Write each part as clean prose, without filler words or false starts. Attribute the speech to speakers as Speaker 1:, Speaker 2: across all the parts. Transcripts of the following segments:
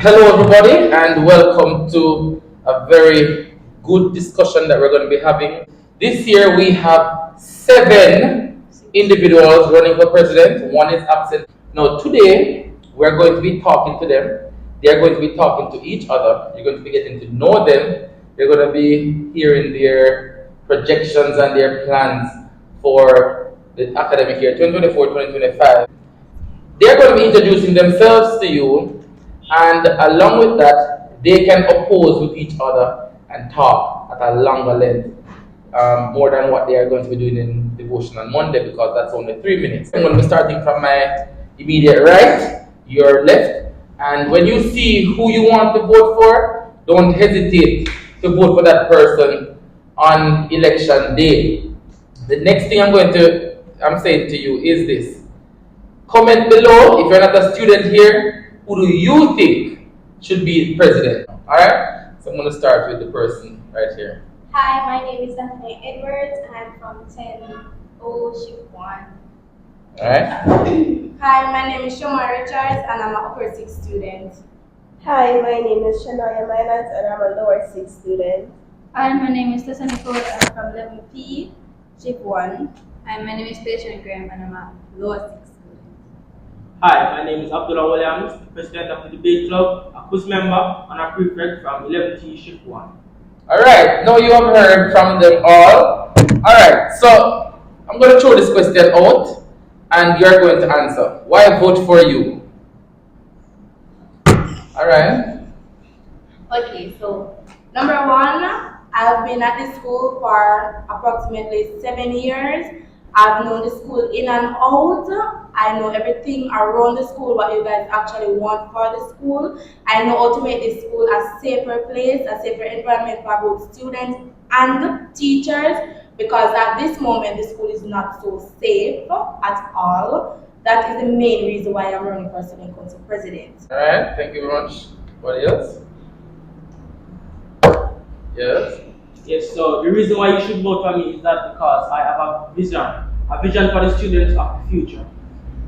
Speaker 1: Hello, everybody, and welcome to a very good discussion that we're going to be having. This year, we have seven individuals running for president. One is absent. Now, today, we're going to be talking to them. They're going to be talking to each other. You're going to be getting to know them. You're going to be hearing their projections and their plans for the academic year 2024-2025. They're going to be introducing themselves to you, and along with that, they can oppose with each other and talk at a longer length, more than what they are going to be doing in devotion on Monday, because that's only 3 minutes. I'm going to be starting from my immediate right, your left, and when you see who you want to vote for, don't hesitate to vote for that person on election day. The next thing I'm saying to you is this. Comment below if you're not a student here. Who do you think should be president? Alright? So I'm going to start with the person right here.
Speaker 2: Hi, my name is Daphne Edwards and I'm from 10O Shift 1.
Speaker 1: Alright?
Speaker 2: Hi, my name is Shoma Richards and I'm an upper 6 student.
Speaker 3: Hi, my name is Shania Minot and I'm a lower 6 student.
Speaker 4: Hi, my name is Tessa Nicole and I'm from 11P,
Speaker 2: Shift 1.
Speaker 4: Hi, my name is Patient Graham and I'm a lower 6 student.
Speaker 5: Hi, my name is Abdullah Williams, the president of the debate club, a quiz member, and a prefect from 11T Shift 1.
Speaker 1: Alright, now you have heard from them all. Alright, so I'm going to throw this question out and you're going to answer. Why vote for you? Alright?
Speaker 2: Okay, so number one, I've been at this school for approximately 7 years. I've known the school in and out. I know everything around the school, what you guys actually want for the school. I know how to make this school a safer place, a safer environment for both students and teachers, because at this moment the school is not so safe at all. That is the main reason why I'm running for student council president.
Speaker 1: Alright, thank you very much. What else? Yes?
Speaker 5: Yes, so the reason why you should vote for me is that because I have a vision for the students of the future.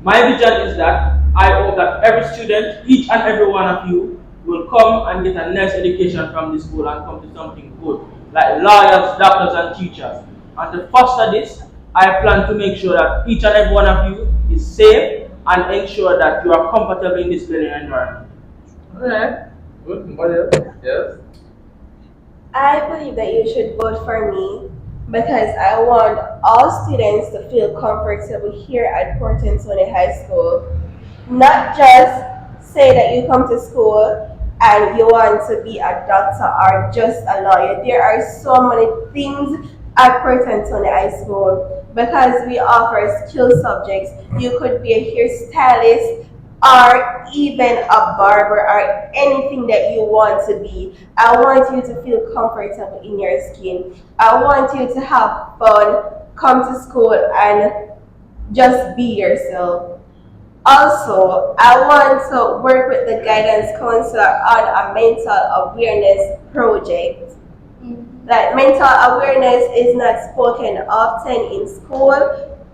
Speaker 5: My vision is that I hope that every student, each and every one of you, will come and get a nice education from the school and come to something good, like lawyers, doctors, and teachers. And to foster this, I plan to make sure that each and every one of you is safe and ensure that you are comfortable in this learning environment.
Speaker 1: Alright. Good. What else? Yes?
Speaker 3: I believe that you should vote for me because I want all students to feel comfortable here at Port Anthony High School. Not just say that you come to school and you want to be a doctor or just a lawyer. There are so many things at Port Anthony High School because we offer skill subjects. You could be a hairstylist or even a barber or anything that you want to be. I want you to feel comfortable in your skin. I want you to have fun, come to school and just be yourself. Also, I want to work with the guidance counselor on a mental awareness project. Like mental awareness is not spoken often in school,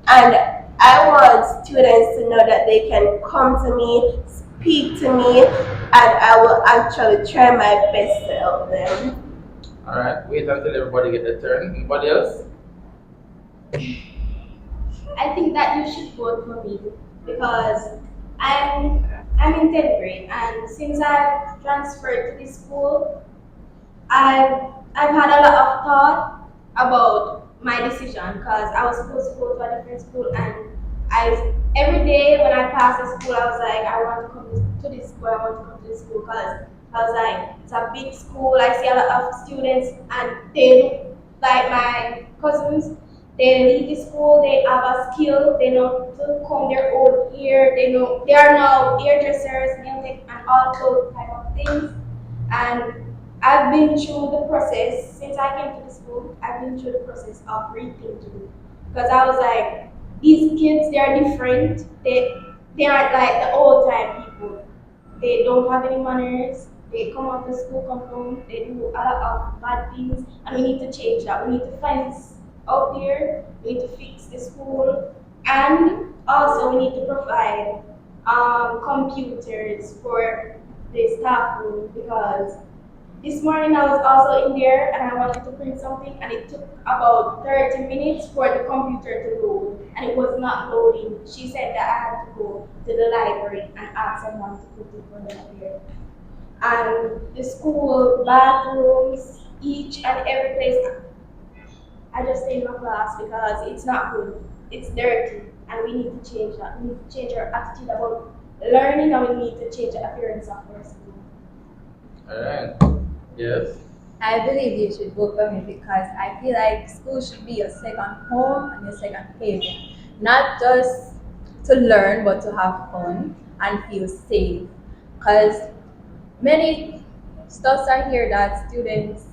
Speaker 3: and I want students to know that they can come to me, speak to me, and I will actually try my best to help them.
Speaker 1: Alright, wait until everybody get their turn. Anybody else?
Speaker 2: I think that you should vote for me because I'm in 10th grade, and since I've transferred to this school, I've had a lot of thought about my decision because I was supposed to go to a different school, and every day when I passed the school I was like, I want to come to this school, I want to come to this school, because I was like, it's a big school, I see a lot of students and they look like my cousins. They leave the school, they have a skill, they know to comb their own hair, they are now hairdressers, nail tech, and all those type of things. And I've been through the process since I came to the school. I've been through the process of rethinking, because I was like, these kids, they are different. They aren't like the old time people. They don't have any manners. They come out the school compound. They do a lot of bad things, and we need to change that. We need to find out there. We need to fix the school, and also we need to provide computers for the staff room because this morning I was also in there and I wanted to print something and it took about 30 minutes for the computer to load and it was not loading. She said that I had to go to the library and ask someone to put it for me up here. And the school bathrooms, each and every place, I just stay in my class because it's not good. It's dirty and we need to change that. We need to change our attitude about learning and we need to change the appearance of our school.
Speaker 1: Alright. Yes.
Speaker 4: I believe you should vote for me because I feel like school should be your second home and your second haven. Not just to learn, but to have fun and feel safe. Because many stuffs are here that students.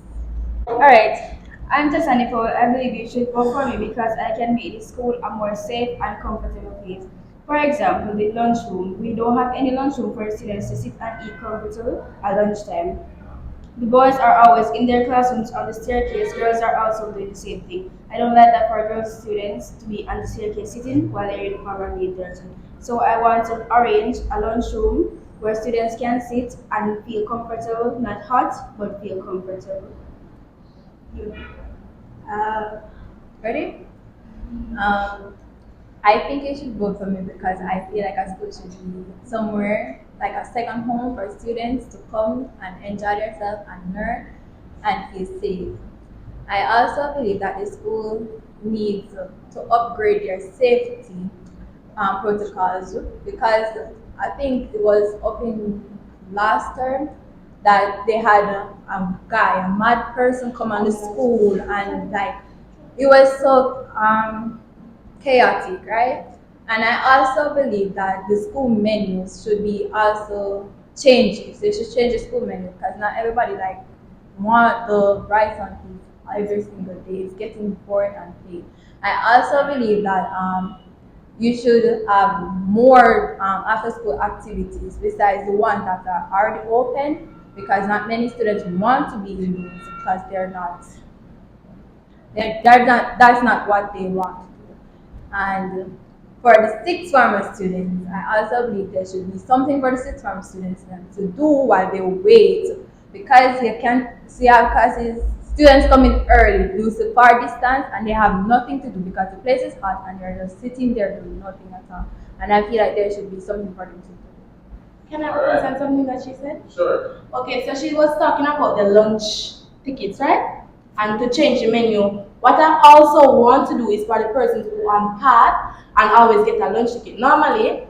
Speaker 6: Alright, I'm Tasani Paul. I believe you should vote for me because I can make the school a more safe and comfortable place. For example, the lunchroom. We don't have any lunchroom for students to sit and eat comfortably at lunchtime. The boys are always in their classrooms on the staircase. Girls are also doing the same thing. I don't like that for girls students to be on the staircase sitting while their uniform are being dirty. So I want to arrange a lunchroom where students can sit and feel comfortable, not hot, but feel comfortable.
Speaker 4: Ready? I think you should vote for me because I feel like a school should be somewhere like a second home for students to come and enjoy themselves and learn and feel safe. I also believe that the school needs to upgrade their safety protocols because I think it was up in last term that they had a guy, a mad person come on the school and like it was so chaotic, right? And I also believe that the school menus should be also changed. They should change the school menu because not everybody like want the rice on peas every single day. It's getting boring and plain. I also believe that you should have more after school activities besides the ones that are already open because not many students want to be in those because that's not what they want. And for the sixth form students, I also believe there should be something for the sixth form students to do while they wait because you can't see our classes, students coming early due to far distance and they have nothing to do because the place is hot and they're just sitting there doing nothing at all. And I feel like there should be something for them to do.
Speaker 2: Can I
Speaker 1: Alright.
Speaker 2: represent something that she said?
Speaker 1: Sure.
Speaker 2: Okay, so she was talking about the lunch tickets, right? And to change the menu. What I also want to do is for the person to unpack and always get a lunch ticket. Normally,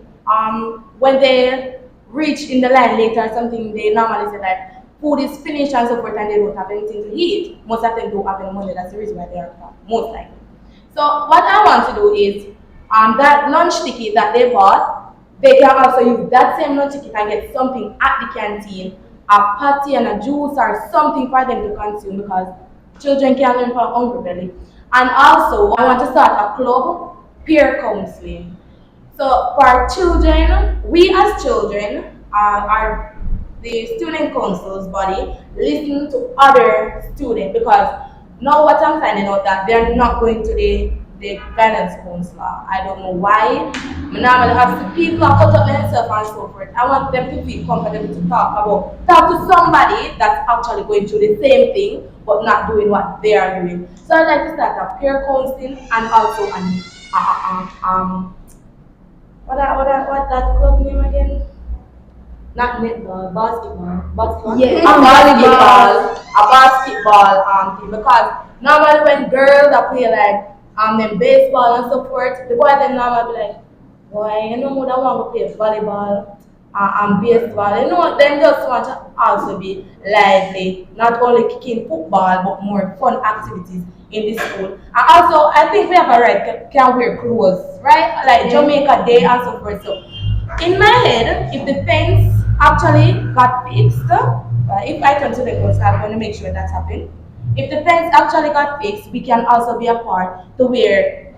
Speaker 2: when they reach in the line later or something, they normally say like, food is finished and so forth and they don't have anything to eat. Most of them don't have any money, that's the reason why they are fat, most likely. So what I want to do is, that lunch ticket that they bought, they can also use that same lunch ticket and get something at the canteen, a patty and a juice or something for them to consume because children can learn from hungry belly. And also, I want to start a club, peer counseling. So for children, we as children are the student council's body listen to other students because now what I'm finding out that they're not going to the guidance counselor. I don't know why. I normally have some people who cut up themselves and so forth. I want them to feel comfortable to talk to somebody that's actually going through the same thing but not doing what they are doing. So I'd like to start a peer counseling and also what that club name again? Not netball, basketball.
Speaker 4: Yes.
Speaker 2: A basketball team because normally when girls are play like them baseball and so forth, the boys then normally be like, boy, you know that want to play volleyball and baseball. You know, them just want to also be lively, not only kicking football but more fun activities in the school. And also I think we have a right can wear clothes, right? Like Jamaica Day and so forth. So in my head, if the fence actually got fixed, if I turn to the course, I'm going to make sure that's happening. If the fence actually got fixed, we can also be a part to wear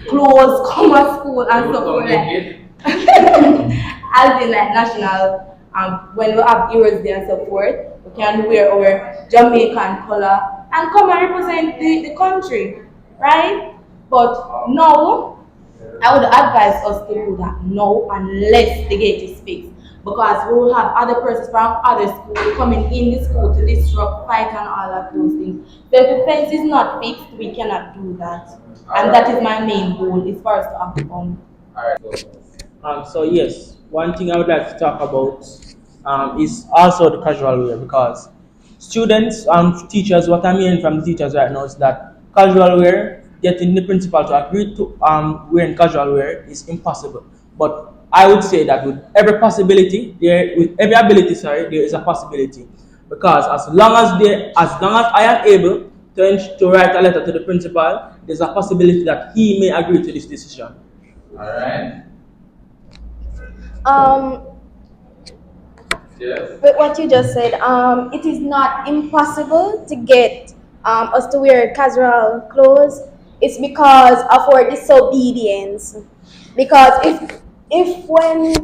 Speaker 2: clothes, come to school and stuff like that. As in like national, when we have Heroes Day and so forth, we can wear our Jamaican color and come and represent the country, right? But no, I would advise us to do that now unless the gate is fixed.
Speaker 7: because we will have other persons from other schools coming in the school to disrupt, fight, and all of those things. So if the fence is not fixed, we cannot do that. And that is my main goal, is for us to have fun.
Speaker 1: Alright, go.
Speaker 5: So yes, one thing I would like to talk about is also the casual wear, because students and teachers, what I'm hearing from the teachers right now is that casual wear, getting the principal to agree to wearing casual wear is impossible. But I would say that with every possibility, with every ability, there is a possibility, because as long as I am able to write a letter to the principal, there's a possibility that he may agree to this decision.
Speaker 1: Alright.
Speaker 3: Um,
Speaker 1: Yes.
Speaker 4: With what you just said, it is not impossible to get us to wear casual clothes. It's because of our disobedience. Because if when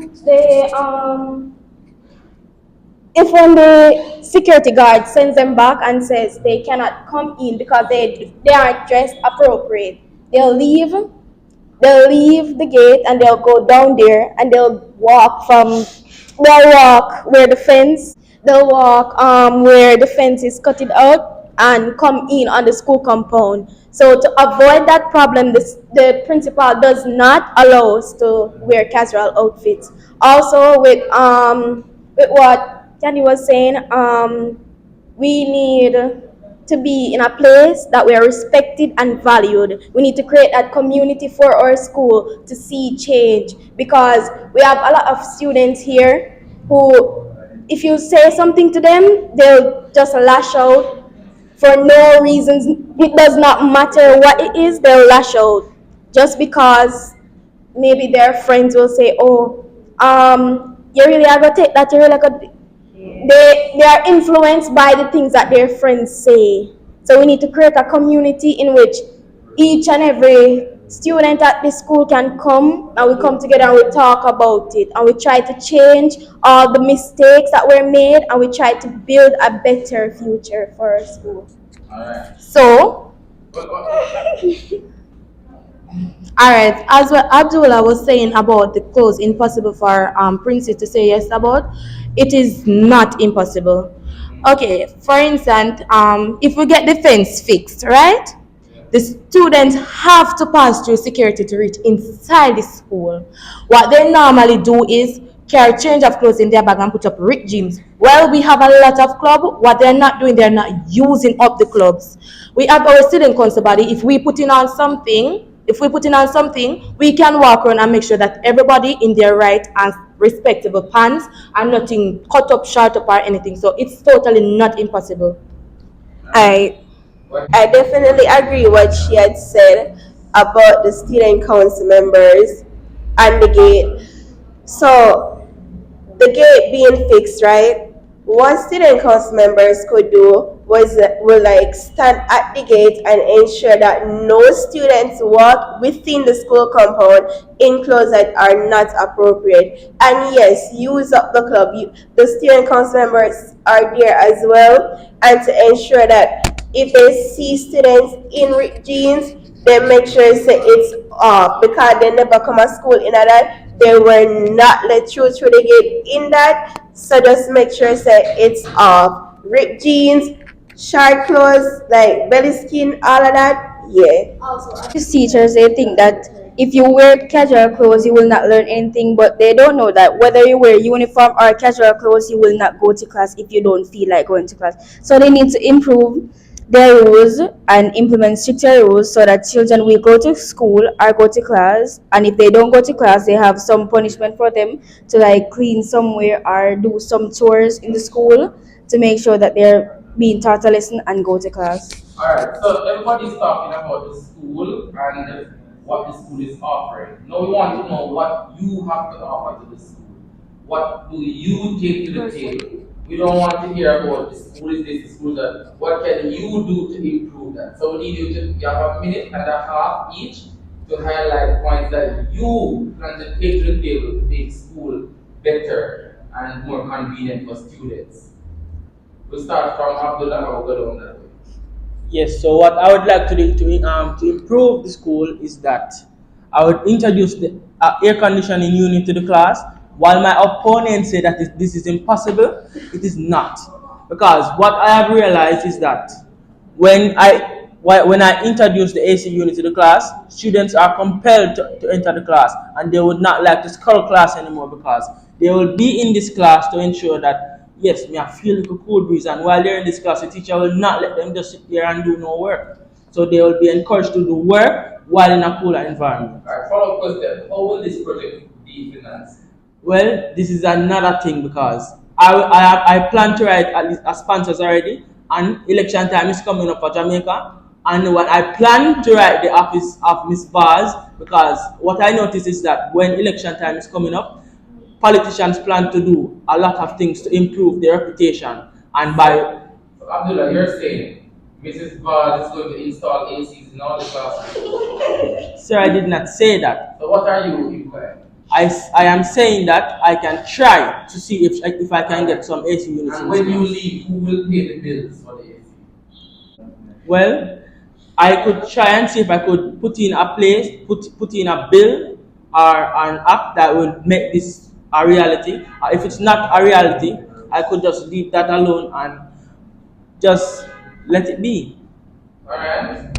Speaker 4: the security guard sends them back and says they cannot come in because they aren't dressed appropriate, they'll leave the gate and they'll go down there and they'll walk where the fence is cut it out and come in on the school compound. So to avoid that problem, the principal does not allow us to wear casual outfits. Also with what Danny was saying, we need to be in a place that we are respected and valued. We need to create that community for our school to see change, because we have a lot of students here who, if you say something to them, they'll just lash out for no reasons. It does not matter what it is, they'll lash out just because maybe their friends will say, "Oh, you really are gonna take that, you really gonna." They are influenced by the things that their friends say. So we need to create a community in which each and every student at this school can come, and we come together and we talk about it, and we try to change all the mistakes that were made, and we try to build a better future for our school.
Speaker 1: Alright.
Speaker 4: So,
Speaker 7: Alright, as what Abdullah was saying about the clothes impossible for Princess to say yes about, it is not impossible. Okay, for instance, if we get the fence fixed, right? The students have to pass through security to reach inside the school. What they normally do is carry change of clothes in their bag and put up ripped jeans. Well, we have a lot of clubs. What they're not doing, they're not using up the clubs. We have our student council body. If we put in on something, we can walk around and make sure that everybody in their right and respectable pants and nothing cut up, short up, or anything. So it's totally not impossible.
Speaker 3: I definitely agree what she had said about the student council members and the gate. So the gate being fixed, right? What student council members could do will like stand at the gate and ensure that no students walk within the school compound in clothes that are not appropriate. And yes, use up the club. The student council members are there as well, and to ensure that if they see students in ripped jeans, they make sure it's off, because they never come to school in that. They were not let through the gate in that. So just make sure it's off. Ripped jeans, short clothes, like belly skin, all of that. Yeah.
Speaker 6: These teachers, they think that if you wear casual clothes, you will not learn anything, but they don't know that whether you wear uniform or casual clothes, you will not go to class if you don't feel like going to class. So they need to improve their rules and implement stricter rules so that children will go to school or go to class, and if they don't go to class, they have some punishment for them to like clean somewhere or do some chores in the school to make sure that they're being taught a lesson and go to class.
Speaker 1: Alright, so everybody's talking about the school and what the school is offering. Now we want to know what you have to offer to the school. What do you take to the table? We don't want to hear about the school is this, the school that. What can you do to improve that? So we need you to have a minute and a half each to highlight points that you plan to take to the table to make school better and more convenient for students. We'll start from Abdullah and we'll go down that way.
Speaker 5: Yes, so what I would like to do to improve the school is that I would introduce the air conditioning unit to the class, While my opponents say that this is impossible, it is not. Because what I have realized is that when I introduce the AC unit to the class, students are compelled to enter the class, and they would not like to scroll class anymore because they will be in this class to ensure that yes, me I feel like a cool breeze, and while they're in this class, the teacher will not let them just sit there and do no work. So they will be encouraged to do work while in a cooler environment.
Speaker 1: Alright, follow-up question. How will this project be financed?
Speaker 5: Well, this is another thing because I plan to write at least a sponsors already, and election time is coming up for Jamaica. And what I plan to write the office of Miss Vaz, because what I notice is that when election time is coming up, politicians plan to do a lot of things to improve their reputation. And by
Speaker 1: So Abdullah, you're saying Mrs. Vaz is going to install ACs in all the classrooms.
Speaker 5: sir, I did not say that.
Speaker 1: So what are you implying?
Speaker 5: I am saying that I can try to see if I can get some AC units.
Speaker 1: And
Speaker 5: in
Speaker 1: when
Speaker 5: this
Speaker 1: you
Speaker 5: class.
Speaker 1: leave, who will pay the bills for the AC?
Speaker 5: Well, I could try and see if I could put in a bill or an act that would make this a reality. If it's not a reality, I could just leave that alone and just let it be.
Speaker 1: Alright?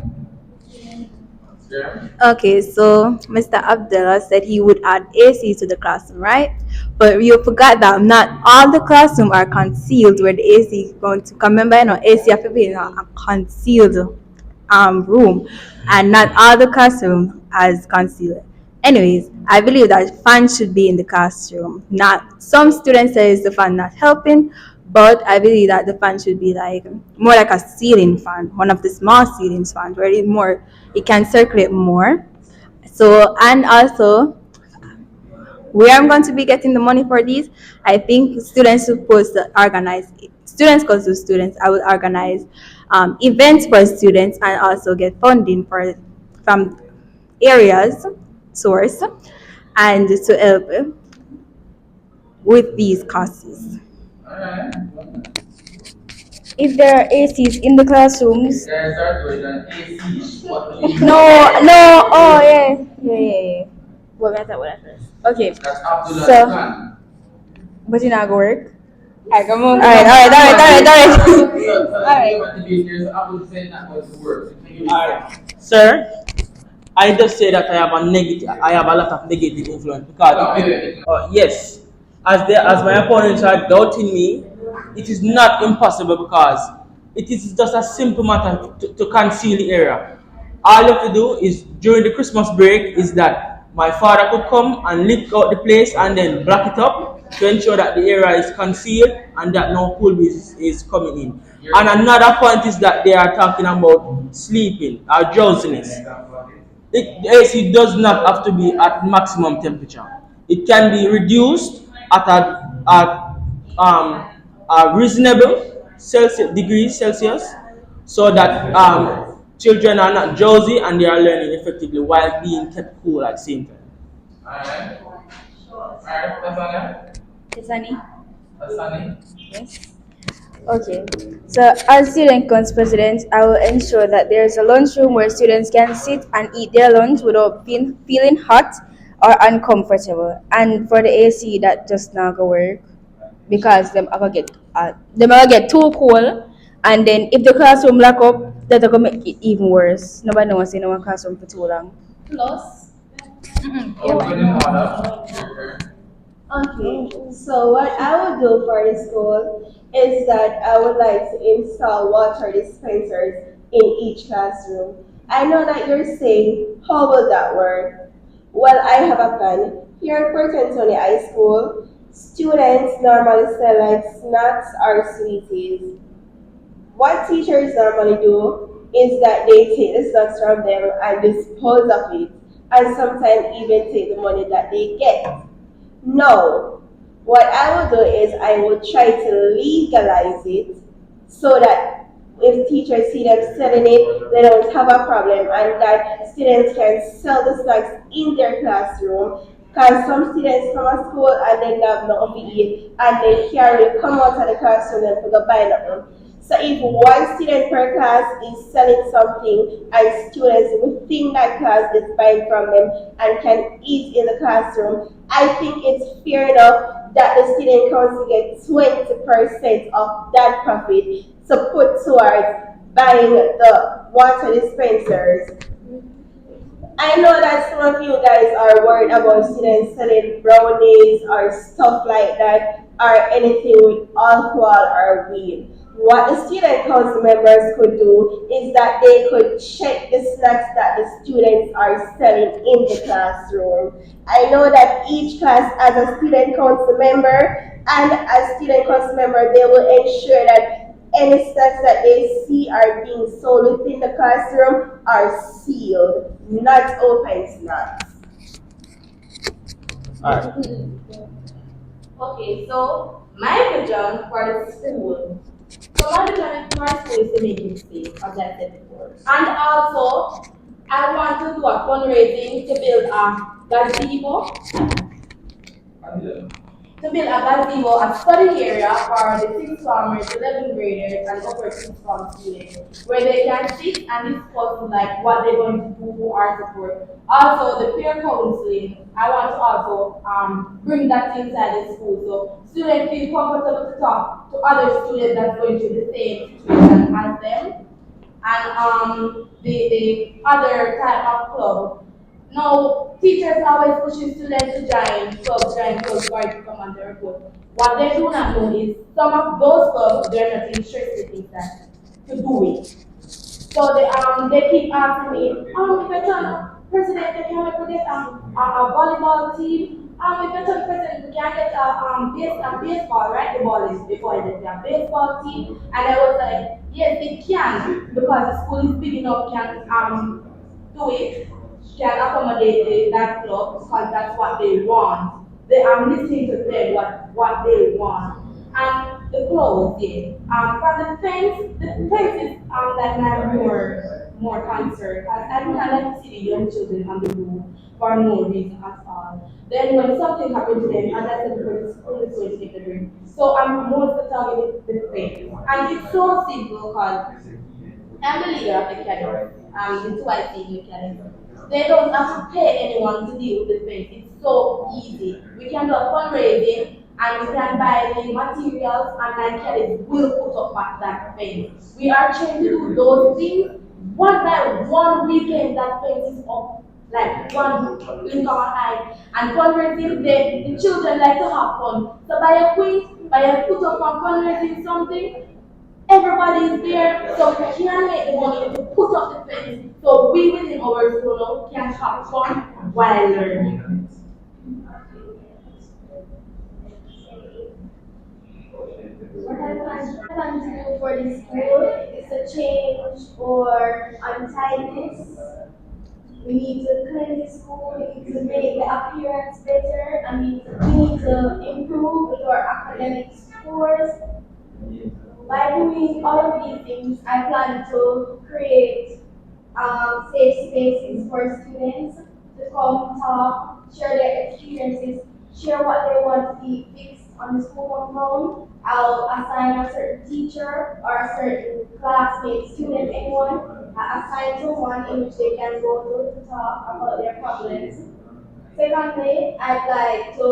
Speaker 1: Sure.
Speaker 4: Okay, so Mr. Abdullah said he would add AC to the classroom, right? But you forgot that not all the classroom are concealed where the AC is going to come. Remember, AC have to be in a concealed room, and not all the classroom as concealed. Anyways, I believe that fans should be in the classroom. Not some students say the fan not helping, but I believe that the fan should be like more like a ceiling fan, one of the small ceiling fans where it can circulate more. So, and also where I'm going to be getting the money for these, I think students supposed to organize students goes to students. I will organize events for students and also get funding from areas source and to help with these causes.
Speaker 1: Alright.
Speaker 6: If there are ACs in the classrooms,
Speaker 1: Guys are doing an AC. What do you
Speaker 6: no, oh yeah. What first? Okay,
Speaker 1: That's Abdullah's
Speaker 6: So-
Speaker 1: plan.
Speaker 6: but it not go work.
Speaker 4: Alright, come on.
Speaker 6: Alright.
Speaker 1: Abdullah said that was the work.
Speaker 5: Sir, I just say that I have a lot of negative influence because yes, as my opponents are doubting me, it is not impossible because it is just a simple matter to conceal the area. All you have to do is during the Christmas break is that my father could come and lift out the place and then block it up to ensure that the area is concealed and that no cool breeze is coming in. And another point is that they are talking about sleeping or drowsiness. The AC does not have to be at maximum temperature. It can be reduced at a reasonable degrees Celsius so that children are not drowsy and they are learning effectively while being kept cool at the same time.
Speaker 1: Alright. Alright,
Speaker 6: Sunny?
Speaker 1: that's Sunny.
Speaker 6: Yes. Okay. So as student council president, I will ensure that there is a lunchroom where students can sit and eat their lunch without feeling hot or uncomfortable. And for the AC, that just not go work because them are gonna get too cold. And then if the classroom lock up, that gonna make it even worse. Nobody knows in our classroom for too long.
Speaker 2: Plus.
Speaker 1: Oh, good in order.
Speaker 3: Okay, so what I would do for the school is that I would like to install water dispensers in each classroom. I know that you're saying, how will that work? Well, I have a plan. Here at Port Anthony High School, students normally sell like snacks or sweeties. What teachers normally do is that they take the snacks from them and dispose of it, and sometimes even take the money that they get. No, what I will do is I will try to legalize it so that if teachers see them selling it, they don't have a problem and that students can sell the snacks in their classroom. Because some students come to school and they have nothing to eat and they can't really come out of the classroom and go buy nothing. So if one student per class is selling something and students within that class is buying from them and can eat in the classroom, I think it's fair enough that the student council gets 20% of that profit to put towards buying the water dispensers. I know that some of you guys are worried about students selling brownies or stuff like that or anything with alcohol or weed. What the student council members could do is that they could check the snacks that the students are selling in the classroom. I know that each class has a student council member, and as student council member, they will ensure that any snacks that they see are being sold within the classroom are sealed, not open snacks.
Speaker 1: Alright.
Speaker 2: Okay, so my vision for the school. So my vision for my school is to make it safe, as I said before. And also, I want to do a fundraising to build a gazebo, a study area for the 6th formers, 11th graders, and upper 6th form students, where they can sit and discuss like what they're going to do or support. Also, the peer counseling, I want to also bring that inside the school, so students feel comfortable to talk to other students that's going through the same situation as them, and the other type of club. Now, teachers always pushing students to join clubs, or to come on their report. What they do not know is some of those clubs, they're not interested in that, to do it. So they keep asking me, if I turn president, can you help me get a volleyball team? If I turn president, we can get a baseball, right? The ball is before a baseball team. And I was like, yes, they can, because the school is big enough, can do it, can accommodate that club, because that's what they want. I'm listening to them what they want. And the clothes, yes. For the fence is like my more concern, because I do not like to see the young children on the roof for no reason at all. Then when something happens to them, as I said before, the school is going to take the drink. So I'm mostly targeting the fence. And it's so simple, because I'm the leader of the cadets, the 2IC mechanics. They don't have to pay anyone to deal with the fence. It's so easy. We can do a fundraising and we can buy the materials, and like cadets will put up at that fence. We are trying to do those things one by one weekend. That fence is up like one blink of an eye. And fundraising, the children like to have fun. So by a put up on fundraising something, everybody is there, so we can make the money to put up the fence, so we within our school now can have fun while learning.
Speaker 8: What I plan to do for the school is to change or untidiness. We need to clean the school, we need to make the appearance better, and we need to improve with our academic scores. By doing all of these things, I plan to create safe spaces for students to come talk, share their experiences, share what they want to see fixed on the school compound. I'll assign a certain teacher or a certain classmate, student, anyone, assign someone in which they can go to talk about their problems. Secondly, I'd like to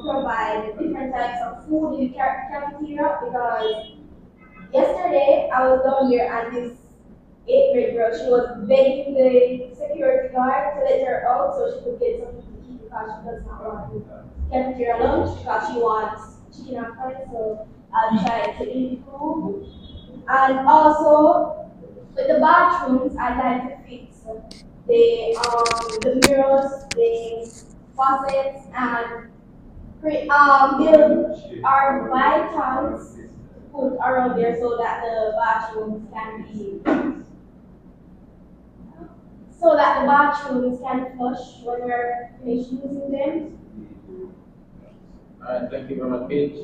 Speaker 8: provide different types of food in the cafeteria, because yesterday I was down here and this 8th grade girl, she was begging the security guard to let her out so she could get something to eat, because she does not want cafeteria lunch, because she wants chicken and fries. So I'll try to improve. And also with the bathrooms, I'd like to fix the mirrors, the faucets, and build our white tanks put around there so that the bathrooms can flush when we're finished using them.
Speaker 1: Alright, thank you very much, Paige.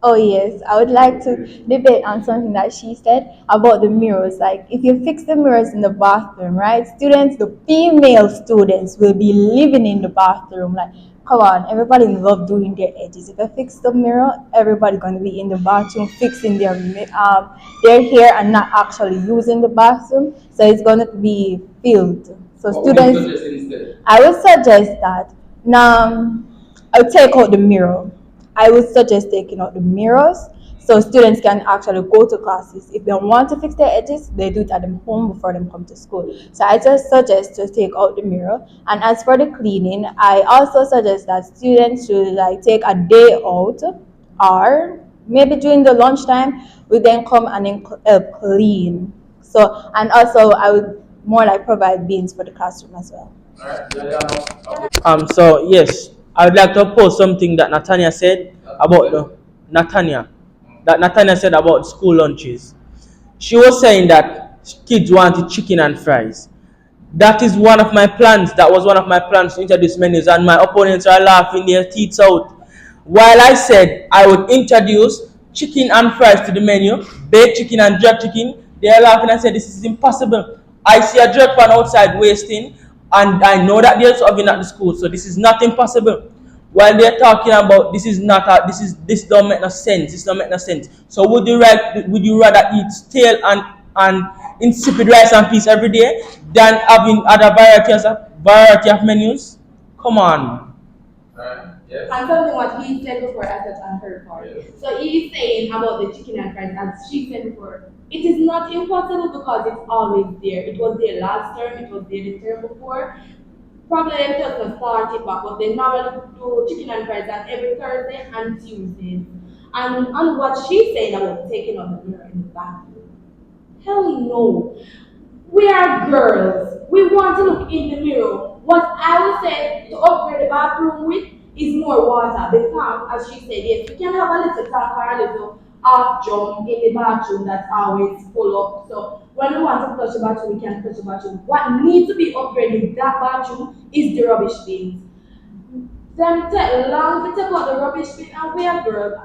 Speaker 4: Oh yes, I would like to debate on something that she said about the mirrors. Like, if you fix the mirrors in the bathroom, right? The female students will be living in the bathroom, like come on, everybody love doing their edges. If I fix the mirror, everybody gonna be in the bathroom fixing their hair and not actually using the bathroom. So it's gonna be filled. So
Speaker 1: What would you
Speaker 4: students,
Speaker 1: suggest instead?
Speaker 4: I would suggest that now I would take out the mirror. I would suggest taking out the mirrors so students can actually go to classes. If they want to fix their edges, they do it at them home before them come to school. So I just suggest to take out the mirror. And as for the cleaning, I also suggest that students should like take a day out or maybe during the lunchtime we then come and then help clean. So and also I would more like provide beans for the classroom as well.
Speaker 5: So yes, I would like to oppose something that Natania said about Natania said about school lunches. She was saying that kids wanted chicken and fries. That is one of my plans. That was one of my plans to introduce menus, and my opponents are laughing their teeth out. While I said I would introduce chicken and fries to the menu, baked chicken and jerk chicken, they are laughing and said this is impossible. I see a jerk pan outside wasting, and I know that there's oven at the school, so this is not impossible. While they're talking about this don't make no sense. This don't make no sense. So would you rather eat stale and insipid rice and peas every day than having other variety of menus? Come on.
Speaker 1: Yes.
Speaker 9: And something what he said before I touched on her part. So he's saying about the chicken and fries, as she said before, it is not impossible because it's always there. It was there last term, it was there the term before. Probably they just not start it back, but they normally do chicken and fries on every Thursday and Tuesday. And on what she's saying about taking out the mirror in the bathroom. Hell no. We are girls. We want to look in the mirror. What I would say to upgrade the bathroom with is more water. The tank, as she said, yes, we can have a little tank or a little half drum in the bathroom that's always full up. So when we want to flush the bathroom, we can flush the bathroom. What needs to be upgraded in that bathroom is the rubbish bins. Them take long to take out the rubbish bin, and we are girls.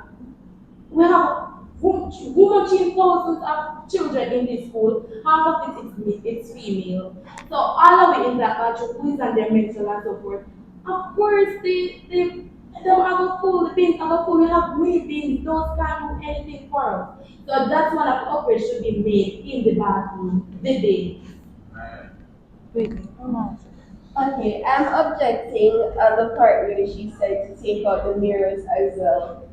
Speaker 9: We have women thousands of children in this school. Half of it's female. So all of it in that bathroom, who is on their mental and so forth. Of course, they don't have a full, the bins have a full, we have many bins, those can't do anything for us. So that's one of the upgrades should be made in the bathroom, the day.
Speaker 3: Okay, I'm objecting on the part where she said to take out the mirrors as well.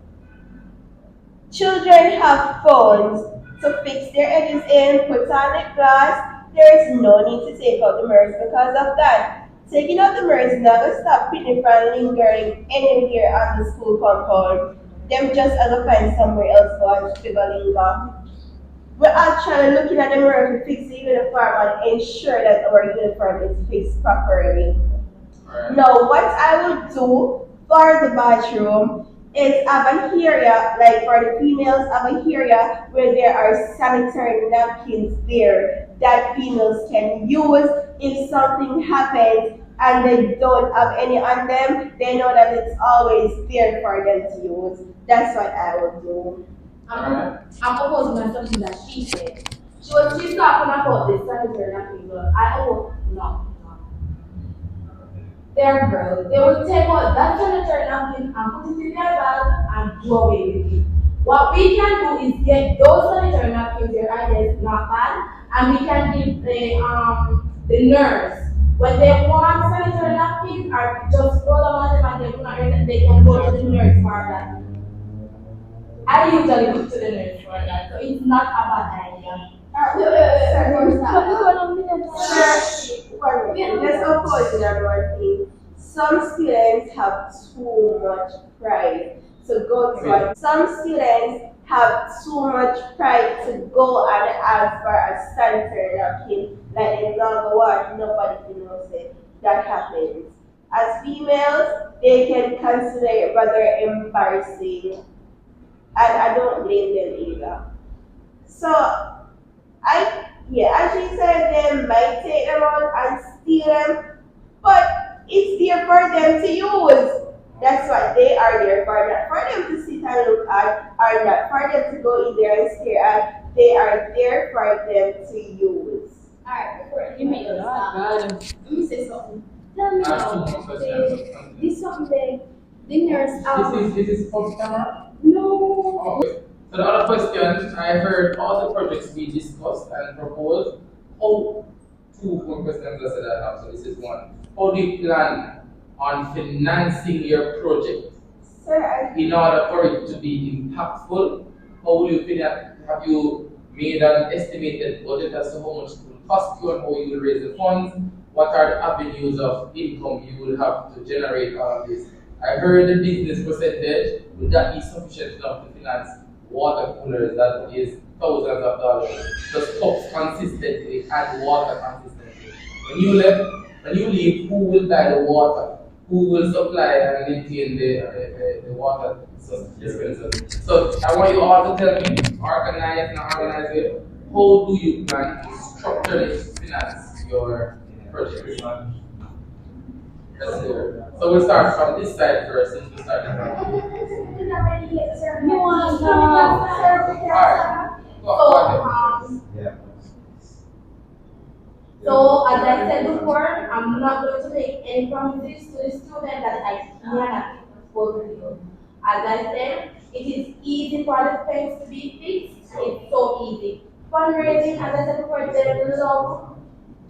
Speaker 3: Children have phones to fix their edges in, put on the glass. There is no need to take out the mirrors because of that. Taking out the mirrors is not going to stop Pitney from lingering anywhere on the school compound. Them just gonna find somewhere else to watch linger. We're actually looking at the mirror to fix the uniform and ensure that our uniform is fixed properly. Now, what I would do for the bathroom is have an area, like for the females, have an area where there are sanitary napkins there that females can use if something happens and they don't have any on them. They know that it's always there for them to use. That's what I would do.
Speaker 9: I'm opposing on something that she said. She's talking about this sanitary napkin, but no. They're girls. They will take out that sanitary napkin and put it in their bag and do away with it. What we can do is get those sanitary napkins, their ideas not bad, and we can give the nurse. When they want sanitary napkins, or just throw them on them and they do not earn it, they can go to the nurse for that. I usually go to the nurse for that, so it's not a bad idea.
Speaker 3: Let's oppose another thing. Some students have too much pride to go to one. Some students have too much pride to go and ask for a sanitary napkin. Like they don't go out, nobody knows it. That happens. As females, they can consider it rather embarrassing. And I don't blame them either. So as she said, they might take them out and steal them, but it's there for them to use. That's what they are there for, not for them to sit and look at, or not for them to go in there and stare at. They are there for them to use.
Speaker 8: Alright, before you make a stop, let me say something. Tell me
Speaker 1: I have two
Speaker 8: now,
Speaker 1: more questions.
Speaker 8: this something the nurse
Speaker 1: This is off camera?
Speaker 8: no.
Speaker 1: Okay. So the other question, I heard all the projects we discussed and proposed. How, two more questions I said I have, so this is one. How do you plan on financing your project
Speaker 3: Sir,
Speaker 1: in order for it to be impactful? How will you finance? Have you made an estimated budget as to how much it will cost you and how you will raise the funds? What are the avenues of income you will have to generate all of this? I heard the business percentage. Would that be sufficient enough to finance water coolers that is thousands of dollars? Just cups consistently and water consistently. When you leave, who will buy the water? Who will supply and maintain the water dispensers? So I want you all to tell me, organize and organize it. How do you plan to structurally finance your project? Let's do it. So we'll start from this side first since we started from.
Speaker 8: You want to
Speaker 1: Alright. Go ahead.
Speaker 9: So, as I said before, I'm not going to make any promises to the student that I cannot fulfill. As I said, it is easy for the fence to be fixed. It's so easy. Fundraising, as I said before, they love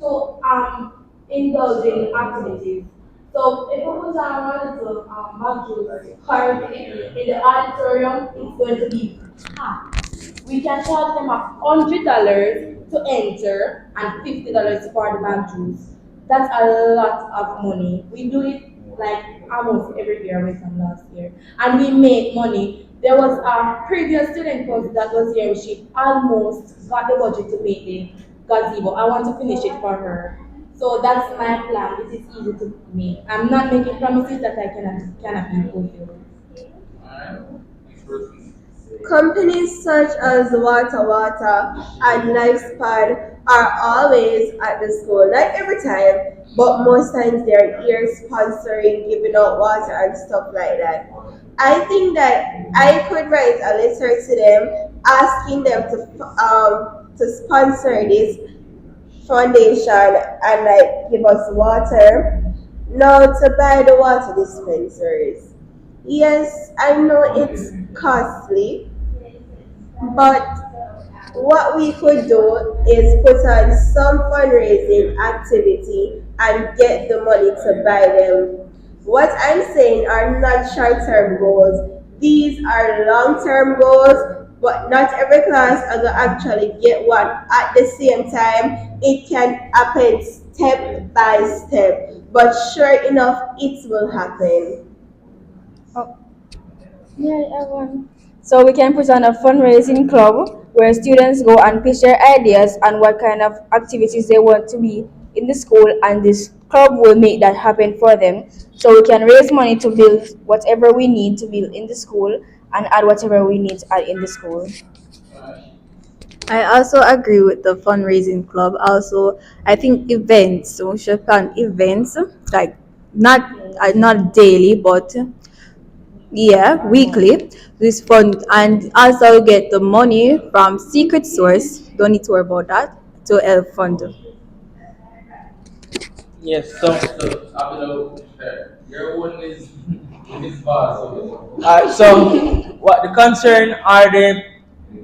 Speaker 9: to indulge in activities. So, if we put on one little modules currently in the auditorium, it's going to be packed. We can charge them $100 to enter and $50 for the bag juice. That's a lot of money. We do it like almost every year away from last year. And we make money. There was a previous student post that was here. She almost got the budget to make the gazebo. I want to finish it for her. So that's my plan. It is easy to make. I'm not making promises that I cannot be fulfilled.
Speaker 1: Alright. Next person.
Speaker 3: companies such as Wata and Lifespan are always at the school. Not every time, but most times they're here sponsoring, giving out water and stuff like that. I think that I could write a letter to them asking them to sponsor this foundation and like give us water. Now to buy the water dispensers. Yes, I know it's costly, but what we could do is put on some fundraising activity and get the money to buy them. What I'm saying are not short term goals, these are long term goals, but not every class are going to actually get one at the same time. It can happen step by step, but sure enough, it will happen.
Speaker 6: Yeah, everyone. So we can put on a fundraising club where students go and pitch their ideas and what kind of activities they want to be in the school, and this club will make that happen for them. So we can raise money to build whatever we need to build in the school and add whatever we need to add in the school.
Speaker 7: I also agree with the fundraising club. Also, I think events. So we should plan events like not daily, but yeah, weekly. This fund and also get the money from secret source. Don't need to worry about that to help fund.
Speaker 5: Yes, so
Speaker 1: So, your one is far, so
Speaker 5: what the concern are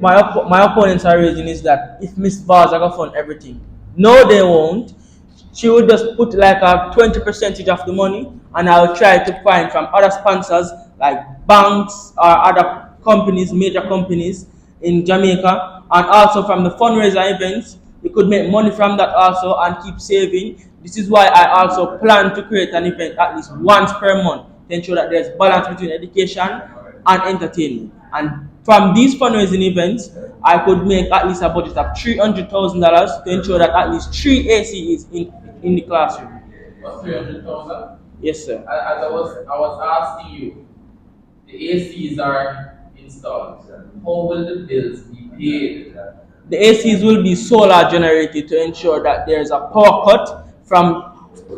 Speaker 5: my opponents are raising is that if Miss Vaz are gonna fund everything, no, they won't. She would just put like a 20% of the money, and I'll try to find from other sponsors like banks or other companies, major companies in Jamaica, and also from the fundraiser events. We could make money from that also and keep saving. This is why I also plan to create an event at least once per month to ensure that there's balance between education and entertainment. And from these fundraising events, I could make at least a budget of $300,000 to ensure that at least 3 AC is in the classroom.
Speaker 1: what's 300,000?
Speaker 5: Yes, sir.
Speaker 1: As I was asking you, the ACs are installed. How will the bills be paid?
Speaker 5: The ACs will be solar generated to ensure that there's a power cut from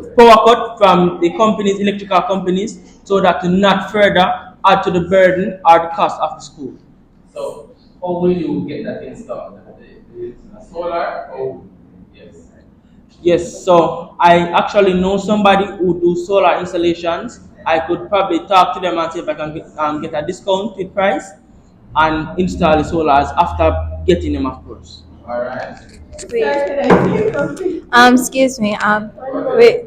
Speaker 5: the companies, electrical companies, so that to not further add to the burden or the cost of the school.
Speaker 1: So, how will you get that installed? The solar? Oh, yes.
Speaker 5: Yes, so I actually know somebody who do solar installations. I could probably talk to them and see if I can get a discounted price and install the solars after getting them, of course.
Speaker 1: Alright.
Speaker 4: Excuse me. Wait.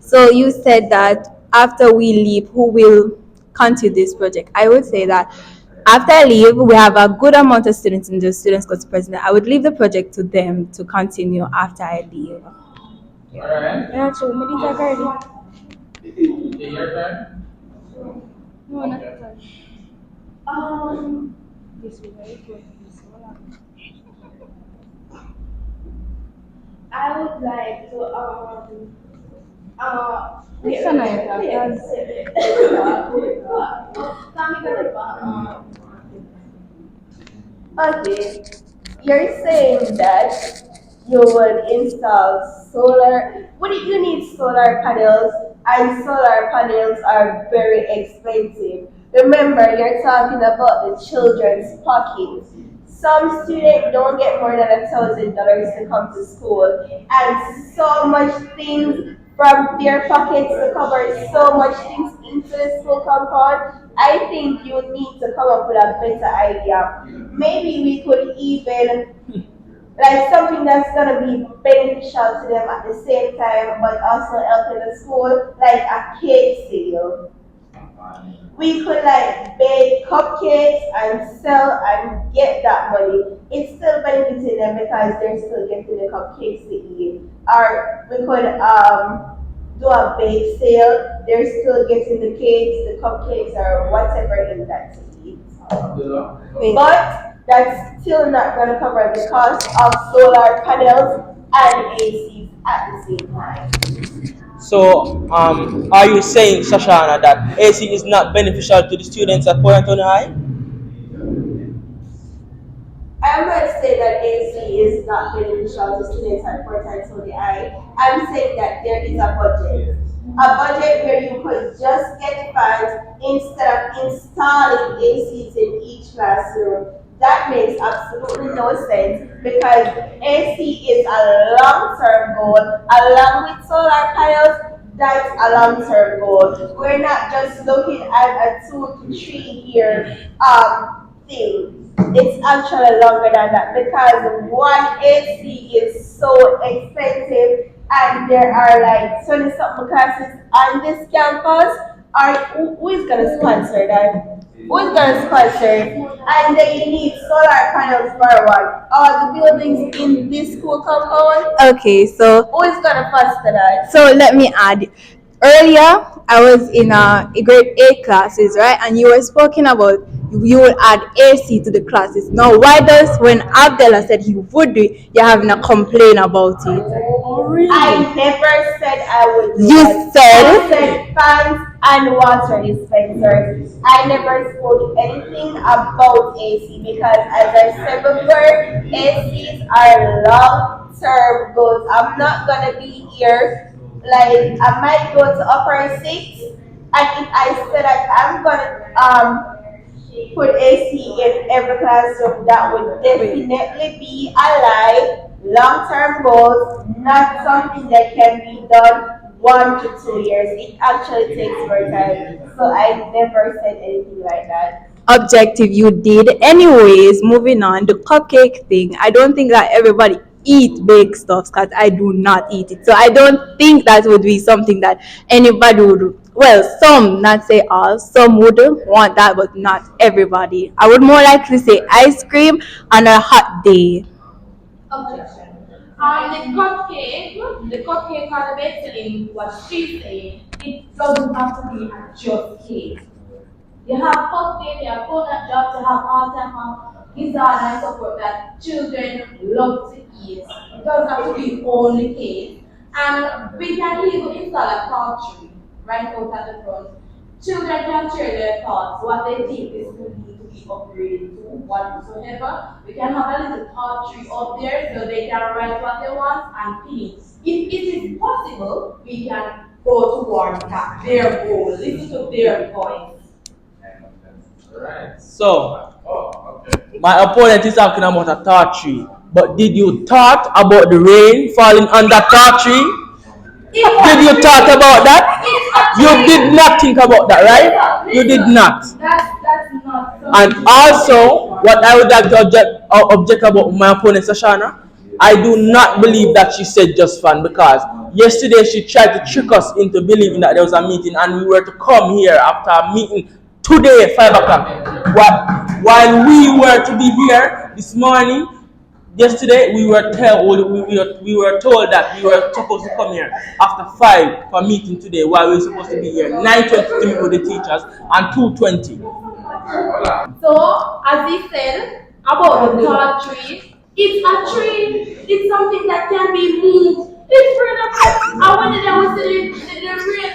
Speaker 4: So you said that after we leave, who will continue this project? I would say that after I leave, we have a good amount of students in the Students' Council president. I would leave the project to them to continue after I leave.
Speaker 1: Alright.
Speaker 6: Yeah, true. Maybe talk already.
Speaker 1: Okay, your turn.
Speaker 6: No, not at all. This way.
Speaker 8: I would like to
Speaker 6: Which one are you talking?
Speaker 3: Okay, you're saying that you would install solar. Would you need solar panels? And solar panels are very expensive. Remember, you're talking about the children's pockets. Some students don't get more than $1,000 to come to school, and so much things from their pockets to cover so much things into the school compound. I think you need to come up with a better idea. Maybe we could even like something that's gonna be beneficial to them at the same time, but also helping the school, like a cake sale. We could like bake cupcakes and sell and get that money. It's still benefiting them because they're still getting the cupcakes to eat. Or we could do a bake sale. They're still getting the cakes, the cupcakes, or whatever in that to eat. But that's still not going to cover the cost of solar panels and ACs at the same time.
Speaker 5: So, are you saying, Shashana, that AC is not beneficial to the students at Port Anthony High?
Speaker 3: I'm not saying that AC is not beneficial to students at Port Anthony High. I'm saying that there is a budget. A budget where you could just get funds instead of installing ACs in each classroom. That makes absolutely no sense because AC is a long-term goal along with solar panels. That's a long-term goal. We're not just looking at a 2 to 3 year thing. It's actually longer than that because one AC is so expensive and there are like 20 something classes on this campus. Who is gonna sponsor that? Who's gonna sponsor it? And they need solar panels for what? All the buildings in this school compound?
Speaker 4: Okay, so
Speaker 3: Who is gonna foster that?
Speaker 4: So let me add. Earlier, I was in a grade 8 classes, right? And you were speaking about you will add AC to the classes. Now, why does when Abdullah said he would do it, you're having a complaint about it?
Speaker 3: I never said I would do
Speaker 4: You
Speaker 3: that.
Speaker 4: said-
Speaker 3: I said fans and water dispensers. I never spoke anything about AC because, as I said before, ACs are long-term goals. I'm not gonna be here. Like I might go to upper 6, and if I said that I'm gonna put AC in every classroom, that would definitely be a lie. Long-term goals, not something that can be done 1 to 2 years. It actually takes more time. So I never said anything like that.
Speaker 4: Objective, you did. Anyways, moving on, the cupcake thing. I don't think that everybody eat baked stuff because I do not eat it. So I don't think that would be something that anybody would. Well, some, not say all, some would want that, but not everybody. I would more likely say ice cream on a hot day.
Speaker 9: Objection. The cupcake or the baking, what she's saying, it doesn't have to be a just cake. You have cupcake, you have coconut drops, you have all type of dessert and support that children love to eat. It doesn't have to be only cake. And we can even install a thought tree right out at the front. Children can share their thoughts, what they think this could need to be upgraded to, whatsoever. We can have a little thought tree up there so they can write what they want and pin it. If it is possible, we can go towards that, their goal, listen to their voice.
Speaker 1: Alright.
Speaker 5: So,
Speaker 1: Oh, okay.
Speaker 5: my opponent is talking about a thought tree, But did you thought about the rain falling on that tall tree? Did you thought about that? You did not think about that, right? You did not.
Speaker 6: That's not.
Speaker 5: And also, what I would like to object about my opponent, Sashana, I do not believe that she said just fun, because yesterday she tried to trick us into believing that there was a meeting and we were to come here after a meeting today at 5 o'clock. While we were to be here this morning, yesterday we were told that we were supposed to come here after 5 for a meeting today, while we were supposed to be here 9:20 to meet with the teachers and 2:20.
Speaker 9: So, as he said about the tall tree, it's a tree. It's something that can be moved. It's really I wanted them to say the rain.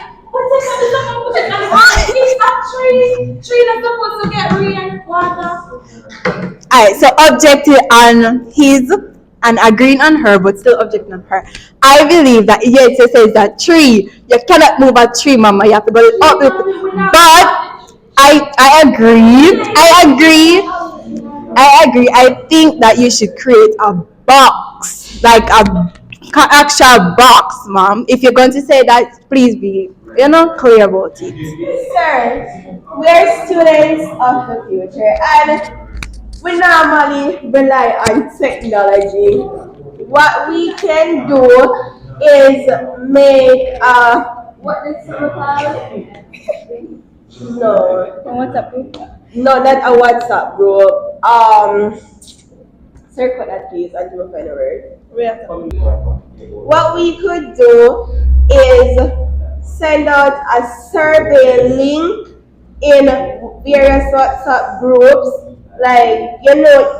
Speaker 9: It's a tree. Tree that's supposed to get rain, water.
Speaker 7: Alright, so objecting on his and agreeing on her, but still objecting on her. I believe that yes, it says that tree. You cannot move a tree, mama. You have to go up. But I agree. I think that you should create a box, like a actual box, mom. If you're going to say that, please be, clear about it.
Speaker 3: Sir, we are students of the future and we normally rely on technology. What we can do is make what is it called? No, not a WhatsApp group. Circle that please and do a final word. What we could do is send out a survey link in various WhatsApp groups. Like,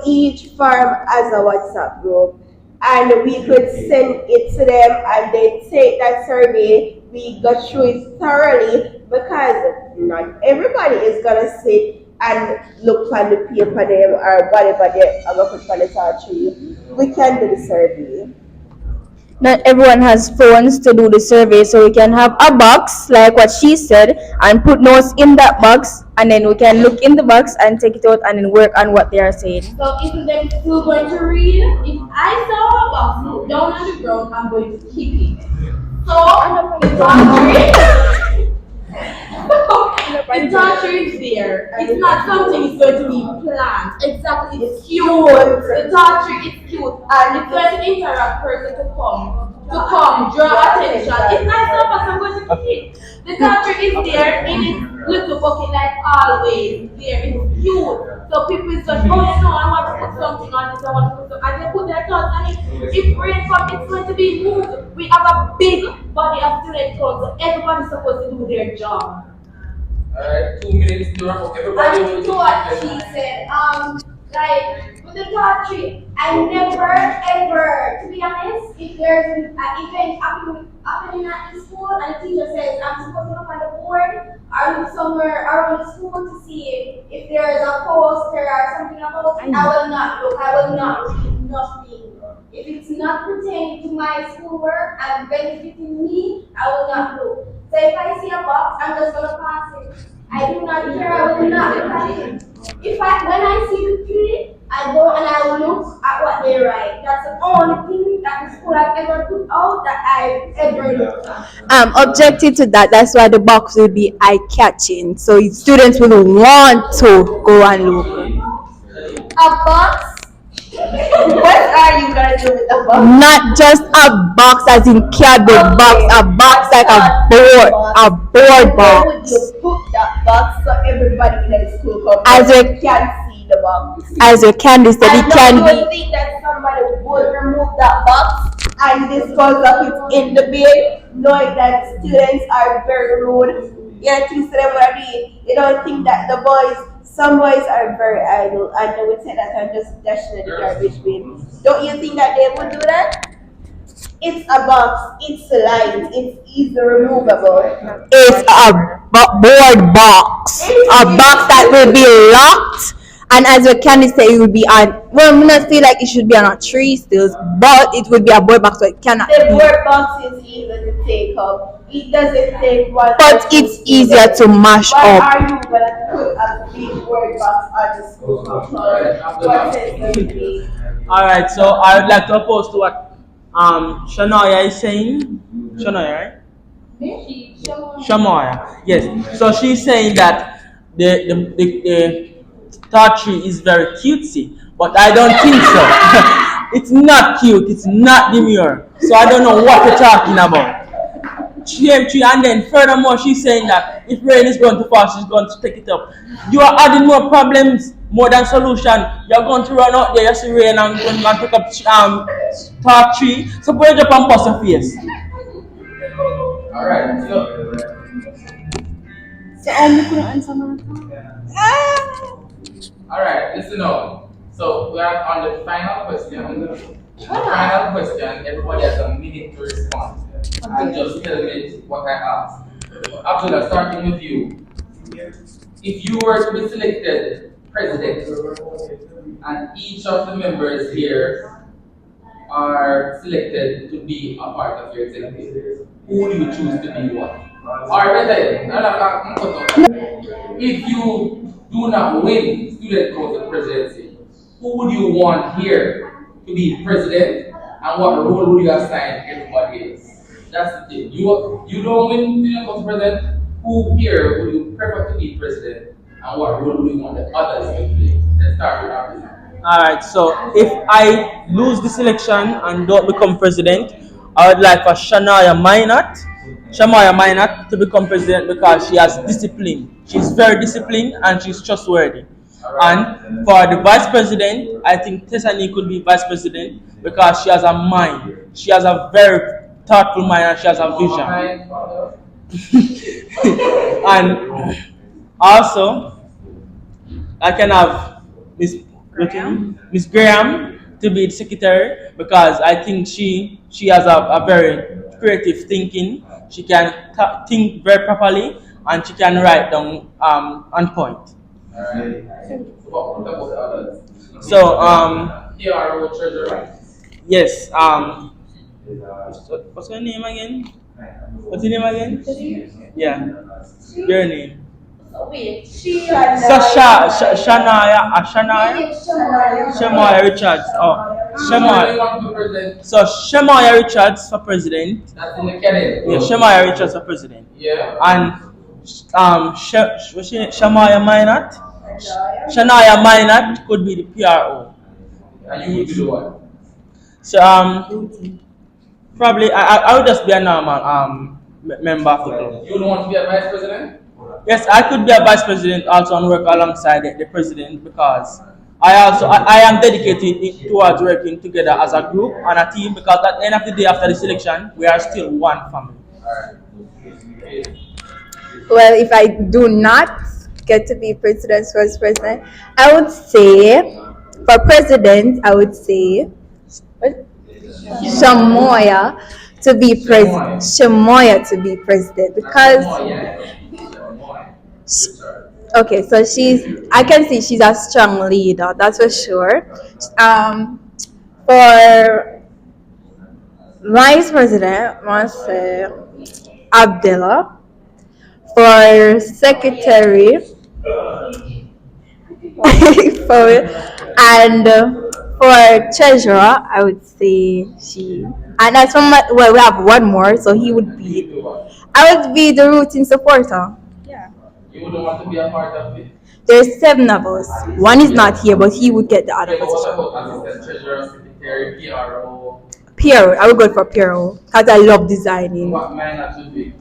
Speaker 3: each firm has a WhatsApp group. And we could send it to them and they take that survey. We go through it thoroughly because not everybody is going to sit and look on the paper them or whatever they are going to put on the tall tree. We can do the survey.
Speaker 7: Not everyone has phones to do the survey, so we can have a box, like what she said, and put notes in that box, and then we can look in the box and take it out and then work on what they are saying.
Speaker 9: So if they're still going to read, if I saw a box down on the ground, I'm going to kick it. So the tall tree is there. It's not something that's going to be planned. Exactly, it's cute. The tall tree is cute, and it's going to interact person to come, draw attention. It's not so much I'm going to kick it. The tall tree is there in its little bucket like always. There, it's cute. So people is just, I want to put something on this, I want to put something, and they put their thoughts on it. If rain comes, it's going to be moved. We have a big body of students, so everybody's supposed to do their job.
Speaker 1: Alright, 2 minutes to wrap up. Everybody
Speaker 2: And to what she said, like with the tall tree, I never ever, to be honest, if there's an event happening at the school and the teacher says I'm supposed to look on the board or look somewhere around the school to see if there is a poster or something about it, I will not look. I will not read nothing. If it's not pertaining to my schoolwork and benefiting me, I will not look. So if I see a box, I'm just gonna pass it. I do not care, I will not look at it. When I see the tree, I go and I will look at what they write. That's the only thing that the school has ever put out that I've ever looked at.
Speaker 7: Objected to that, that's why the box will be eye-catching. So students will want to go and look.
Speaker 3: A box? What are you gonna do with the box?
Speaker 7: Not just a box as in cardboard box, a box like a board
Speaker 3: Where
Speaker 7: box.
Speaker 3: would you put that box so everybody in the school
Speaker 7: As
Speaker 3: can see the box?
Speaker 7: As your candy said, it can
Speaker 3: You
Speaker 7: be.
Speaker 3: would think that somebody would remove that box and dispose of it in the bin, knowing that students are very rude. You don't think them what I mean? You don't think that some boys are very idle and they would say that I'm just dashing in the garbage bin. Don't you think that they would do that? It's a box, it's light, it's easy removable.
Speaker 7: It's a board box. A box that will be locked And as a candidate say, it would be on. Well, I'm not say like it should be on a tree still, but it would be a board box, so it cannot
Speaker 3: The
Speaker 7: be.
Speaker 3: board box is easy to take up. It doesn't take one.
Speaker 7: But it's easier to mash
Speaker 3: Why
Speaker 7: up.
Speaker 3: are you gonna put a big board box on the school? What is the big?
Speaker 5: All right, so I would like to oppose to what Shania is saying. Shania, right? Shamaya, yes. So she's saying that the third tree is very cutesy, but I don't think so. It's not cute. It's not demure. So I don't know what you're talking about. Tree, and then furthermore, she's saying that if rain is going to fall, she's going to take it up. You are adding more problems, more than solution. You're going to run out there, you see rain, and going to pick up third tree. So put it up and bust your face.
Speaker 1: All right. So all right. Listen up. So we are on the final question. The final question. Everybody has a minute to respond. And just tell me what I asked. Abdullah, starting with you. If you were to be selected president, and each of the members here are selected to be a part of your executive, who would you choose to be what? Or better, if you do not win student council presidency, who would you want here to be president, and what role would you assign everybody else? That's the thing. You don't win student council president, who here would you prefer to be president, and what role would you want the others to play? Let's start with our
Speaker 5: Alright, so if I lose this election and don't become president, I would like for Shamaya Minot to become president because she has discipline. She's very disciplined and she's trustworthy. And for the vice president, I think Tessani could be vice president because she has a mind. She has a very thoughtful mind and she has a vision. And also, I can have Miss Graham to be the secretary because I think she has a very creative thinking. She can think very properly and she can write down on point.
Speaker 1: Alright. What about the others?
Speaker 5: So
Speaker 1: PRO treasurer.
Speaker 5: yes, what's her name again? What's your name again? Yeah, your name.
Speaker 3: Wait,
Speaker 5: Shemaya Richards. Oh, Shemaya. So Shemaya Richards for president.
Speaker 1: That's in the Kennedy.
Speaker 5: Yeah, Shemaya Richards for president.
Speaker 1: Yeah.
Speaker 5: And Shamaya Minot. Shania Minot could be the PRO.
Speaker 1: And you would be the one.
Speaker 5: So probably I would just be a normal member of the club.
Speaker 1: You don't want to be a vice president?
Speaker 5: Yes, I could be a vice president also and work alongside the president because I am dedicated towards working together as a group and a team because at the end of the day after the selection we are still one family.
Speaker 7: Well, if I do not get to be president's first president, I would say for president, I would say Shamoya to be president. Shamoya to be president because okay, so I can see she's a strong leader, that's for sure. For vice president, I must say Abdullah. For secretary, and for treasurer, I would say she. And as from we have one more, so he would be. I would be the routine supporter.
Speaker 1: You wouldn't want to be a part of it?
Speaker 7: There's 7 of us. One is not here, but he would get the other
Speaker 1: Okay,
Speaker 7: position.
Speaker 1: what about assistant treasurer, secretary, PRO?
Speaker 7: PRO, I would go for PRO because I love designing.
Speaker 1: What minor should be?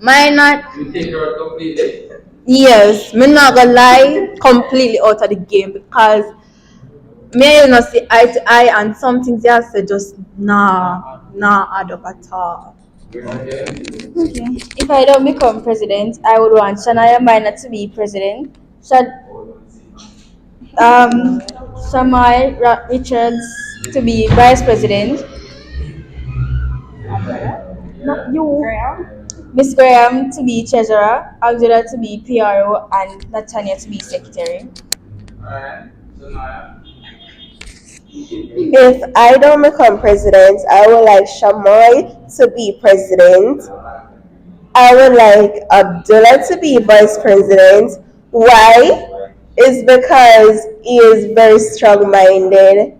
Speaker 7: Mine not.
Speaker 1: You take her out completely?
Speaker 7: Yes, me not gonna lie, completely out of the game because me you know see eye to eye and some things you say just nah add up at all.
Speaker 1: Okay.
Speaker 4: If I don't become president, I would want Shania Minor to be president. Shamai Richards to be vice president. Not you. Miss Graham to be treasurer, Angela to be PRO, and Natania to be secretary.
Speaker 1: Alright, so now,
Speaker 3: If I don't become president, I would like Shamoy to be president. I would like Abdullah to be vice president. Why? It's because he is very strong minded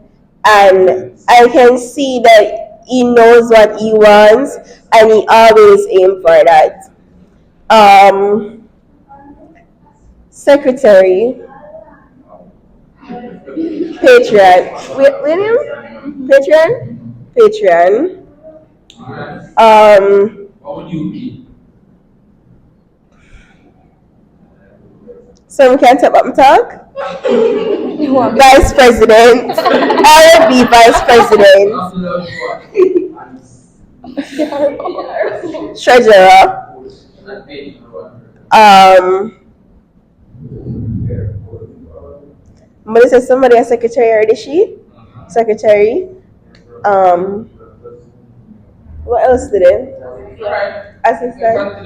Speaker 3: and I can see that he knows what he wants and he always aim for that. Um, Secretary, Patreon. William? Patreon? Patreon.
Speaker 1: what would you be?
Speaker 3: So we can talk about my talk? Vice President. I will be Vice President. Treasurer. Melissa, somebody a secretary already, she? Secretary. What else did it? Assistant.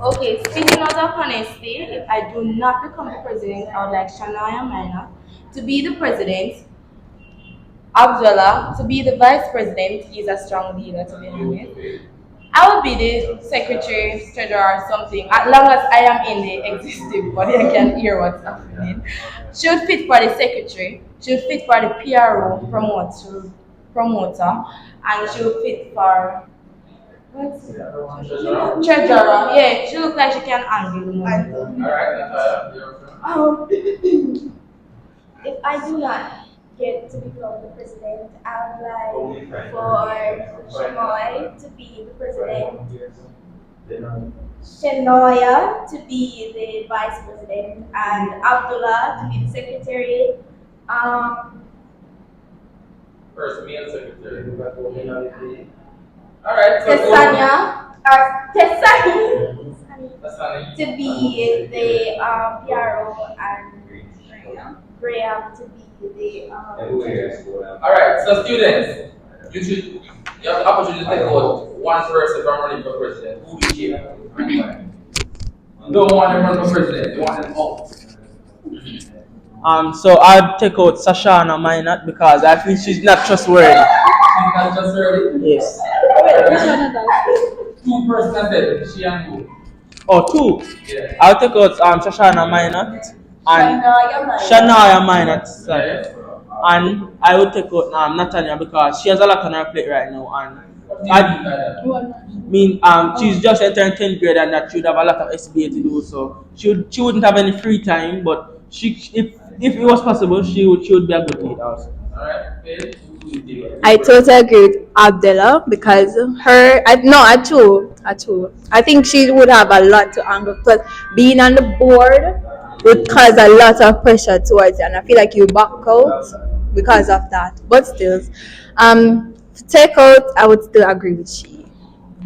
Speaker 2: Okay, speaking out of honesty, if I do not become the president, I would like Shania Minor to be the president, Abdullah to be the vice president. He's a strong leader, to be honest. I will be the secretary, treasurer, or something. As long as I am in the existing body, I can hear what's happening. Should fit for the secretary, should fit for the PRO, promoter, and should fit for treasurer. Yeah, she looks like she can handle the money.
Speaker 8: If I do not get to become the president, I would like for Shamoy to be the president, Shania to be the vice president, and Abdullah to be the secretary.
Speaker 1: First male secretary. Alright, so
Speaker 8: Tessani
Speaker 1: Tasani.
Speaker 8: to be the PRO, and Graham to be the
Speaker 1: Alright, so students, you have the opportunity to take out one person from running for president. Who will you choose? You don't want them running for president, you want them out.
Speaker 5: So I'd take out Sashana Minot because I feel she's not trustworthy.
Speaker 1: She's not just ready?
Speaker 5: Yes.
Speaker 1: Two persons are dead, she and you.
Speaker 5: Oh, two.
Speaker 1: Yeah.
Speaker 5: I'll take out Shashana Minot and Shania Minot, sorry. And I would take out Natanya because she has a lot on her plate right now, and I mean she's just entering 10th grade and that she would have a lot of SBA to do, so she wouldn't have any free time, but if it was possible she would be a good leader also.
Speaker 1: Alright,
Speaker 7: I totally agree with Abdullah because I think she would have a lot to angle because being on the board would cause a lot of pressure towards you, and I feel like you back out because of that. But still, to take out, I would still agree with she.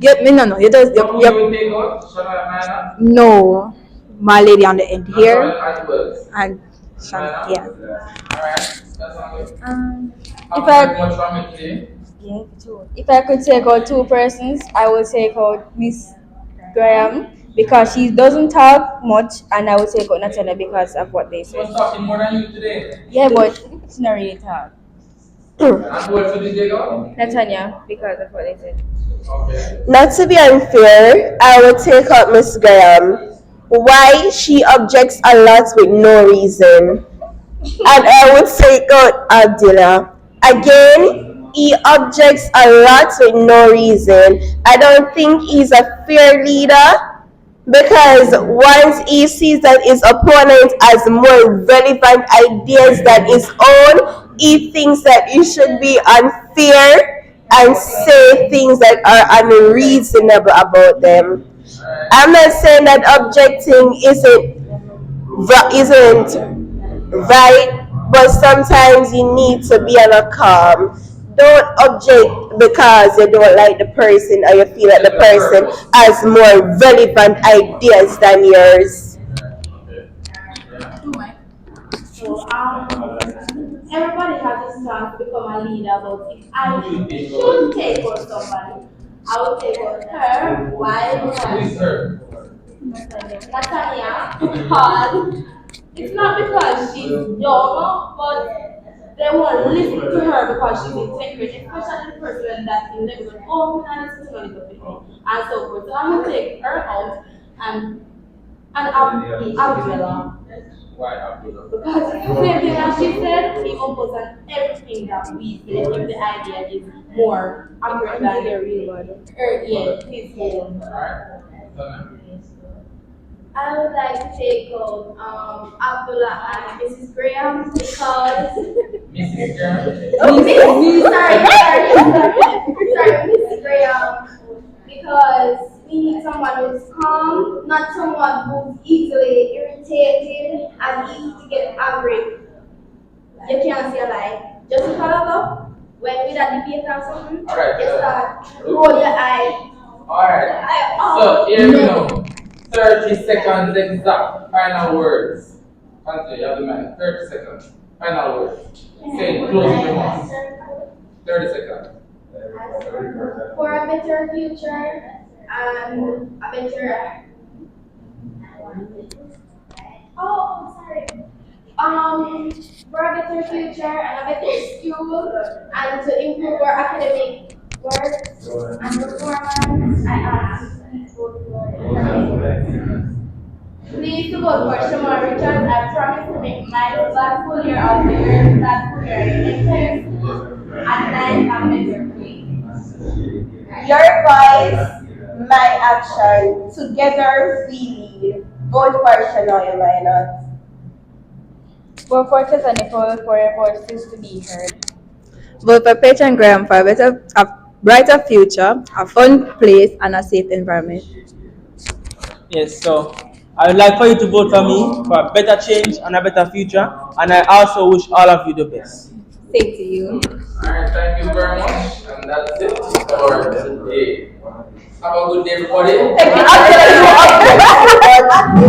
Speaker 7: No, you just
Speaker 1: Who you take out? Shania Minor?
Speaker 7: no, my lady on the end here
Speaker 1: And who else?
Speaker 7: and Shan, yeah.
Speaker 1: Alright, that's not good.
Speaker 4: If I
Speaker 1: Much from it today.
Speaker 4: If I could take out two persons, I would take out Miss Graham because she doesn't talk much, and I would take out Natalia because of what they
Speaker 1: She was
Speaker 4: said.
Speaker 1: talking more than you today.
Speaker 4: Yeah, but she not really talk.
Speaker 1: And who else did you take out?
Speaker 4: Natalia because of what they said.
Speaker 1: Okay.
Speaker 3: Not to be unfair, I would take out Miss Graham. Why? She objects a lot with no reason. And I would take out Abdullah. Again, he objects a lot with no reason. I don't think he's a fair leader because once he sees that his opponent has more relevant ideas than his own, he thinks that he should be unfair and say things that are unreasonable about them. I'm not saying that objecting isn't right, but sometimes you need to be on a calm. Don't object because you don't like the person or you feel that the person has more relevant ideas than yours.
Speaker 2: So, everybody has a chance to become a leader, but if I should take out somebody, I would take out her. Why?
Speaker 1: Who is her?
Speaker 2: Natalia, because
Speaker 9: It's not because she's young, but they won't listen to her because she's in 10th grade, especially the person that's in 11th grade. Oh, I'm not listening to me, and so forth. So I'm going to take her out and Abdullah.
Speaker 1: Why Abdullah?
Speaker 9: Because it's the same thing as she said, he opposes on everything that we say. If the idea is more accurate than the real one. His own.
Speaker 1: Alright.
Speaker 2: I would like to take out Abdullah and Mrs. Graham because
Speaker 1: Mrs. Graham.
Speaker 2: sorry, Mrs. Graham, because we need someone who's calm, not someone who's easily irritated and easy to get angry. You can't say a lie. Just follow up when we that debate or something.
Speaker 1: Alright.
Speaker 2: Just roll your eye.
Speaker 1: Alright. So here we go. 30 seconds exact. Final words. Anthony, you have the mic. 30 seconds. Final words. Say closing remarks. 30 seconds.
Speaker 2: For a better future and a better for a better future and a better school and to improve our academic work and performance, I ask please to vote for Shamar Richards. I promise to make my last school year of the year, last school year in entire school and nice and better, please.
Speaker 3: Your voice, my action. Together we lead. Vote for Shania Minot.
Speaker 6: Vote for Tiffany for your voices to be heard.
Speaker 4: Vote for Patron Graham for a brighter future, a fun place, and a safe environment.
Speaker 5: Yes, so I would like for you to vote for me for a better change and a better future, and I also wish all of you the best.
Speaker 4: Same to you.
Speaker 1: Alright, thank you very much. And that's it for today. Have a good day, everybody.
Speaker 3: Thank you.